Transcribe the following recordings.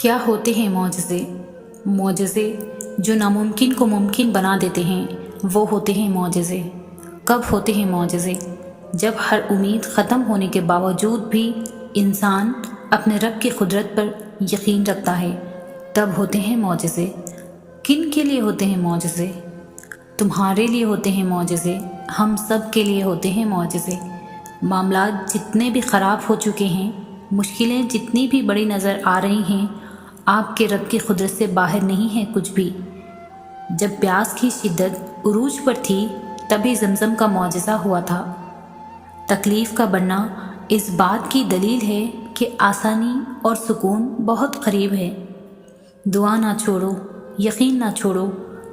کیا ہوتے ہیں معجزے؟ معجزے جو ناممکن کو ممکن بنا دیتے ہیں وہ ہوتے ہیں معجزے۔ کب ہوتے ہیں معجزے؟ جب ہر امید ختم ہونے کے باوجود بھی انسان اپنے رب کی قدرت پر یقین رکھتا ہے، تب ہوتے ہیں معجزے۔ کن کے لیے ہوتے ہیں معجزے؟ تمہارے لیے ہوتے ہیں معجزے، ہم سب کے لیے ہوتے ہیں معجزے۔ معاملات جتنے بھی خراب ہو چکے ہیں، مشکلیں جتنی بھی بڑی نظر آ رہی ہیں، آپ کے رب کی قدرت سے باہر نہیں ہے کچھ بھی۔ جب پیاس کی شدت عروج پر تھی تبھی زمزم کا معجزہ ہوا تھا۔ تکلیف کا بڑھنا اس بات کی دلیل ہے کہ آسانی اور سکون بہت قریب ہے۔ دعا نہ چھوڑو، یقین نہ چھوڑو،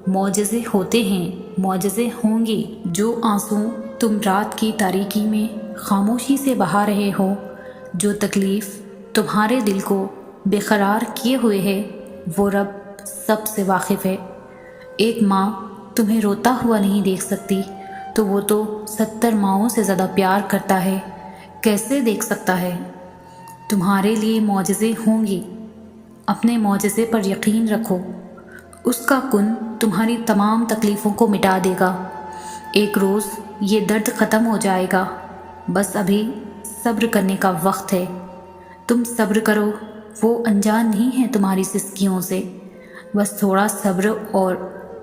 معجزے ہوتے ہیں، معجزے ہوں گے۔ جو آنسو تم رات کی تاریکی میں خاموشی سے بہا رہے ہو، جو تکلیف تمہارے دل کو بے قرار کیے ہوئے ہے، وہ رب سب سے واقف ہے۔ ایک ماں تمہیں روتا ہوا نہیں دیکھ سکتی تو وہ تو 70 ماؤں سے زیادہ پیار کرتا ہے، کیسے دیکھ سکتا ہے؟ تمہارے لیے معجزے ہوں گے، اپنے معجزے پر یقین رکھو، اس کا کن تمہاری تمام تکلیفوں کو مٹا دے گا۔ ایک روز یہ درد ختم ہو جائے گا، بس ابھی صبر کرنے کا وقت ہے۔ تم صبر کرو، وہ انجان نہیں ہے تمہاری سسکیوں سے۔ بس تھوڑا صبر اور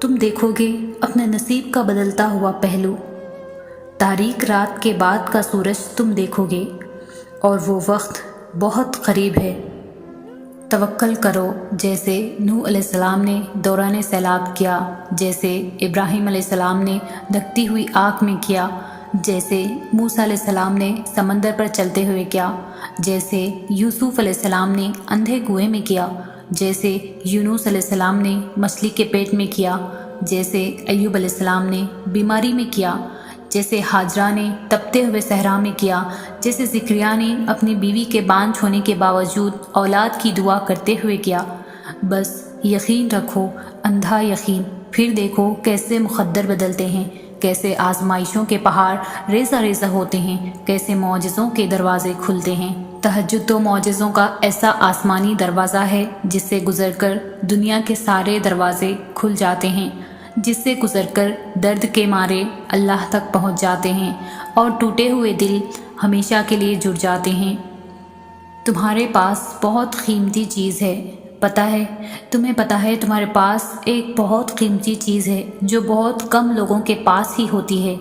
تم دیکھو گے اپنے نصیب کا بدلتا ہوا پہلو۔ تاریک رات کے بعد کا سورج تم دیکھو گے، اور وہ وقت بہت قریب ہے۔ توکل کرو، جیسے نوح علیہ السلام نے دوران سیلاب کیا، جیسے ابراہیم علیہ السلام نے دھکتی ہوئی آگ میں کیا، جیسے موسیٰ علیہ السلام نے سمندر پر چلتے ہوئے کیا، جیسے یوسف علیہ السلام نے اندھے کنویں میں کیا، جیسے یونس علیہ السلام نے مچھلی کے پیٹ میں کیا، جیسے ایوب علیہ السلام نے بیماری میں کیا، جیسے ہاجرہ نے تپتے ہوئے صحرا میں کیا، جیسے زکریا نے اپنی بیوی کے بانجھ ہونے کے باوجود اولاد کی دعا کرتے ہوئے کیا۔ بس یقین رکھو، اندھا یقین، پھر دیکھو کیسے مقدر بدلتے ہیں، کیسے آزمائشوں کے پہاڑ ریزہ ریزہ ہوتے ہیں، کیسے معجزوں کے دروازے کھلتے ہیں۔ تہجد تو معجزوں کا ایسا آسمانی دروازہ ہے جس سے گزر کر دنیا کے سارے دروازے کھل جاتے ہیں، جس سے گزر کر درد کے مارے اللہ تک پہنچ جاتے ہیں اور ٹوٹے ہوئے دل ہمیشہ کے لیے جڑ جاتے ہیں۔ تمہارے پاس بہت قیمتی چیز ہے، پتہ ہے؟ تمہیں پتہ ہے تمہارے پاس ایک بہت قیمتی چیز ہے جو بہت کم لوگوں کے پاس ہی ہوتی ہے۔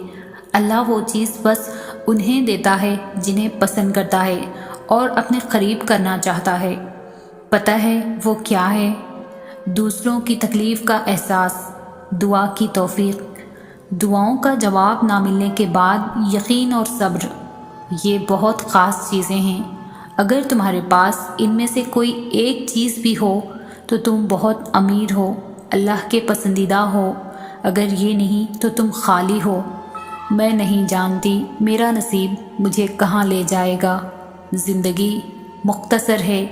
اللہ وہ چیز بس انہیں دیتا ہے جنہیں پسند کرتا ہے اور اپنے قریب کرنا چاہتا ہے۔ پتہ ہے وہ کیا ہے؟ دوسروں کی تکلیف کا احساس، دعا کی توفیق، دعاؤں کا جواب نہ ملنے کے بعد یقین اور صبر، یہ بہت خاص چیزیں ہیں۔ اگر تمہارے پاس ان میں سے کوئی ایک چیز بھی ہو تو تم بہت امیر ہو، اللہ کے پسندیدہ ہو۔ اگر یہ نہیں تو تم خالی ہو۔ میں نہیں جانتی میرا نصیب مجھے کہاں لے جائے گا۔ زندگی مختصر ہے،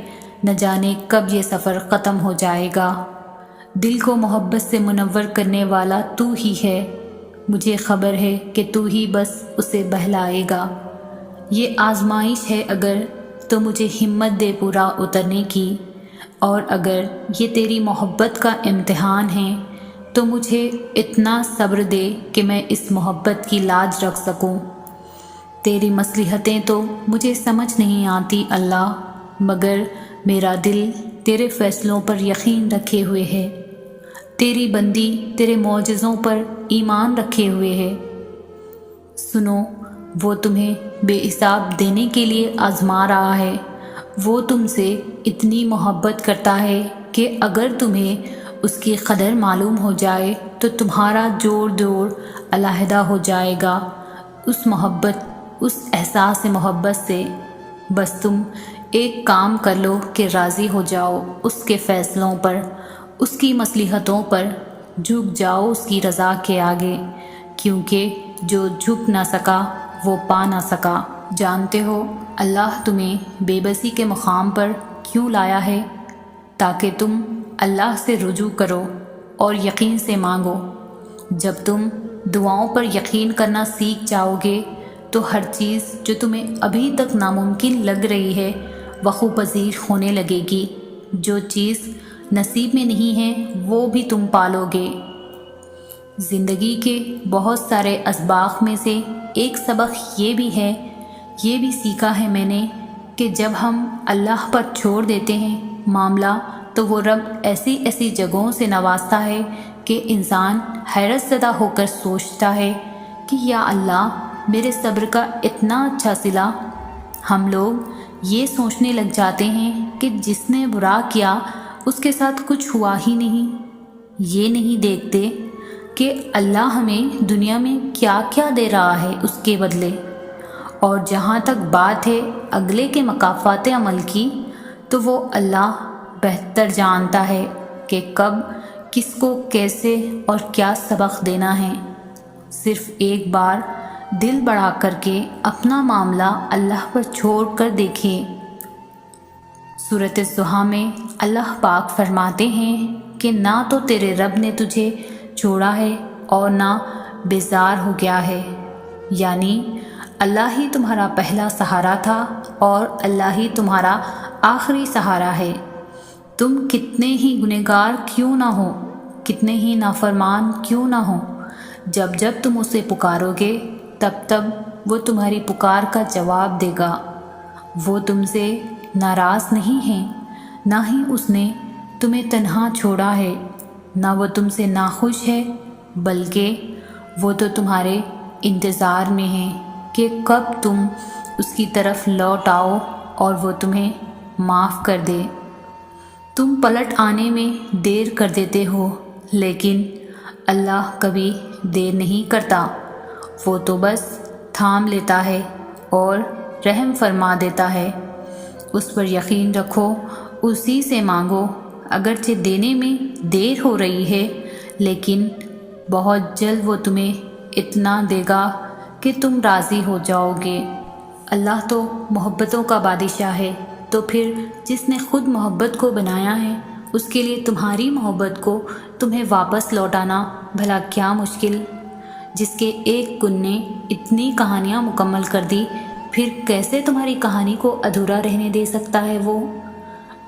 نہ جانے کب یہ سفر ختم ہو جائے گا۔ دل کو محبت سے منور کرنے والا تو ہی ہے، مجھے خبر ہے کہ تو ہی بس اسے بہلائے گا۔ یہ آزمائش ہے اگر تو مجھے ہمت دے پورا اترنے کی، اور اگر یہ تیری محبت کا امتحان ہے تو مجھے اتنا صبر دے کہ میں اس محبت کی لاج رکھ سکوں۔ تیری مصلحتیں تو مجھے سمجھ نہیں آتی اللہ، مگر میرا دل تیرے فیصلوں پر یقین رکھے ہوئے ہے، تیری بندی تیرے معجزوں پر ایمان رکھے ہوئے ہے۔ سنو، وہ تمہیں بے حساب دینے کے لیے آزما رہا ہے۔ وہ تم سے اتنی محبت کرتا ہے کہ اگر تمہیں اس کی قدر معلوم ہو جائے تو تمہارا جوڑ علیحدہ ہو جائے گا اس محبت، اس احساس محبت سے۔ بس تم ایک کام کر لو کہ راضی ہو جاؤ اس کے فیصلوں پر، اس کی مصلحتوں پر، جھک جاؤ اس کی رضا کے آگے، کیونکہ جو جھک نہ سکا وہ پا نہ سکا۔ جانتے ہو اللہ تمہیں بے بسی کے مقام پر کیوں لایا ہے؟ تاکہ تم اللہ سے رجوع کرو اور یقین سے مانگو۔ جب تم دعاؤں پر یقین کرنا سیکھ جاؤ گے تو ہر چیز جو تمہیں ابھی تک ناممکن لگ رہی ہے وقوع پذیر ہونے لگے گی۔ جو چیز نصیب میں نہیں ہے وہ بھی تم پالو گے۔ زندگی کے بہت سارے اسباق میں سے ایک سبق یہ بھی سیکھا ہے میں نے کہ جب ہم اللہ پر چھوڑ دیتے ہیں معاملہ تو وہ رب ایسی ایسی جگہوں سے نوازتا ہے کہ انسان حیرت زدہ ہو کر سوچتا ہے کہ یا اللہ میرے صبر کا اتنا اچھا صلہ۔ ہم لوگ یہ سوچنے لگ جاتے ہیں کہ جس نے برا کیا اس کے ساتھ کچھ ہوا ہی نہیں، یہ نہیں دیکھتے کہ اللہ ہمیں دنیا میں کیا کیا دے رہا ہے اس کے بدلے۔ اور جہاں تک بات ہے اگلے کے مکافات عمل کی تو وہ اللہ بہتر جانتا ہے کہ کب کس کو کیسے اور کیا سبق دینا ہے۔ صرف ایک بار دل بڑھا کر کے اپنا معاملہ اللہ پر چھوڑ کر دیکھیں۔ سورۃ الضحیٰ میں اللہ پاک فرماتے ہیں کہ نہ تو تیرے رب نے تجھے چھوڑا ہے اور نہ بیزار ہو گیا ہے، یعنی اللہ ہی تمہارا پہلا سہارا تھا اور اللہ ہی تمہارا آخری سہارا ہے۔ تم کتنے ہی گنہگار کیوں نہ ہو، کتنے ہی نافرمان کیوں نہ ہو، جب جب تم اسے پکارو گے تب وہ تمہاری پکار کا جواب دے گا۔ وہ تم سے ناراض نہیں ہے، نہ ہی اس نے تمہیں تنہا چھوڑا ہے، نہ وہ تم سے ناخوش ہے، بلکہ وہ تو تمہارے انتظار میں ہے کہ کب تم اس کی طرف لوٹ آؤ اور وہ تمہیں معاف کر دے۔ تم پلٹ آنے میں دیر کر دیتے ہو لیکن اللہ کبھی دیر نہیں کرتا، وہ تو بس تھام لیتا ہے اور رحم فرما دیتا ہے۔ اس پر یقین رکھو، اسی سے مانگو، اگرچہ دینے میں دیر ہو رہی ہے لیکن بہت جلد وہ تمہیں اتنا دے گا کہ تم راضی ہو جاؤ گے۔ اللہ تو محبتوں کا بادشاہ ہے، تو پھر جس نے خود محبت کو بنایا ہے اس کے لیے تمہاری محبت کو تمہیں واپس لوٹانا بھلا کیا مشکل؟ جس کے ایک گن نے اتنی کہانیاں مکمل کر دی، پھر کیسے تمہاری کہانی کو ادھورا رہنے دے سکتا ہے وہ؟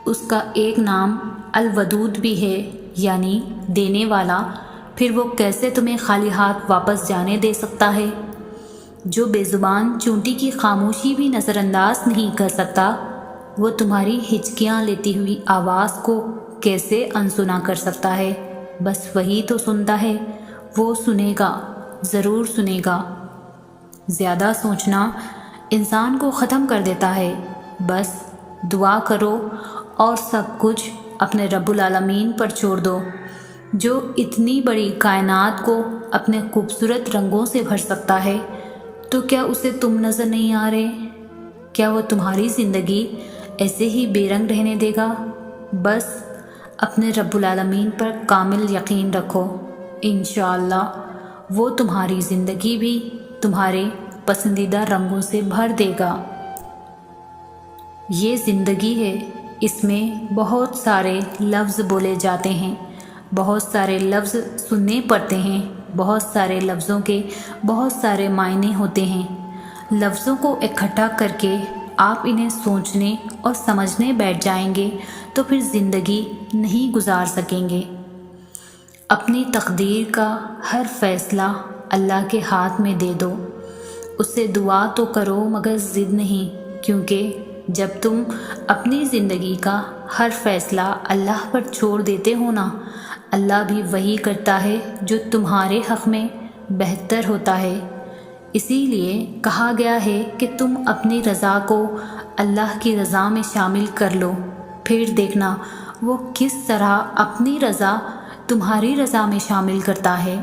اس کا ایک نام الودود بھی ہے، یعنی دینے والا، پھر وہ کیسے تمہیں خالی ہاتھ واپس جانے دے سکتا ہے؟ جو بے زبان چونٹی کی خاموشی بھی نظر انداز نہیں کر سکتا، وہ تمہاری ہچکیاں لیتی ہوئی آواز کو کیسے انسنا کر سکتا ہے؟ بس وہی تو سنتا ہے، وہ سنے گا، ضرور سنے گا۔ زیادہ سوچنا انسان کو ختم کر دیتا ہے۔ بس دعا کرو اور سب کچھ اپنے رب العالمین پر چھوڑ دو، جو اتنی بڑی کائنات کو اپنے خوبصورت رنگوں سے بھر سکتا ہے۔ تو کیا اسے تم نظر نہیں آ رہے؟ کیا وہ تمہاری زندگی ایسے ہی بے رنگ رہنے دے گا؟ بس اپنے رب العالمین پر کامل یقین رکھو، انشاءاللہ وہ تمہاری زندگی بھی تمہارے پسندیدہ رنگوں سے بھر دے گا۔ یہ زندگی ہے، اس میں بہت سارے لفظ بولے جاتے ہیں، بہت سارے لفظ سننے پڑتے ہیں، بہت سارے لفظوں کے بہت سارے معنی ہوتے ہیں۔ لفظوں کو اکٹھا کر کے آپ انہیں سوچنے اور سمجھنے بیٹھ جائیں گے تو پھر زندگی نہیں گزار سکیں گے۔ اپنی تقدیر کا ہر فیصلہ اللہ کے ہاتھ میں دے دو، اس سے دعا تو کرو مگر ضد نہیں، کیونکہ جب تم اپنی زندگی کا ہر فیصلہ اللہ پر چھوڑ دیتے ہو نا، اللہ بھی وہی کرتا ہے جو تمہارے حق میں بہتر ہوتا ہے۔ اسی لیے کہا گیا ہے کہ تم اپنی رضا کو اللہ کی رضا میں شامل کر لو، پھر دیکھنا وہ کس طرح اپنی رضا تمہاری رضا میں شامل کرتا ہے۔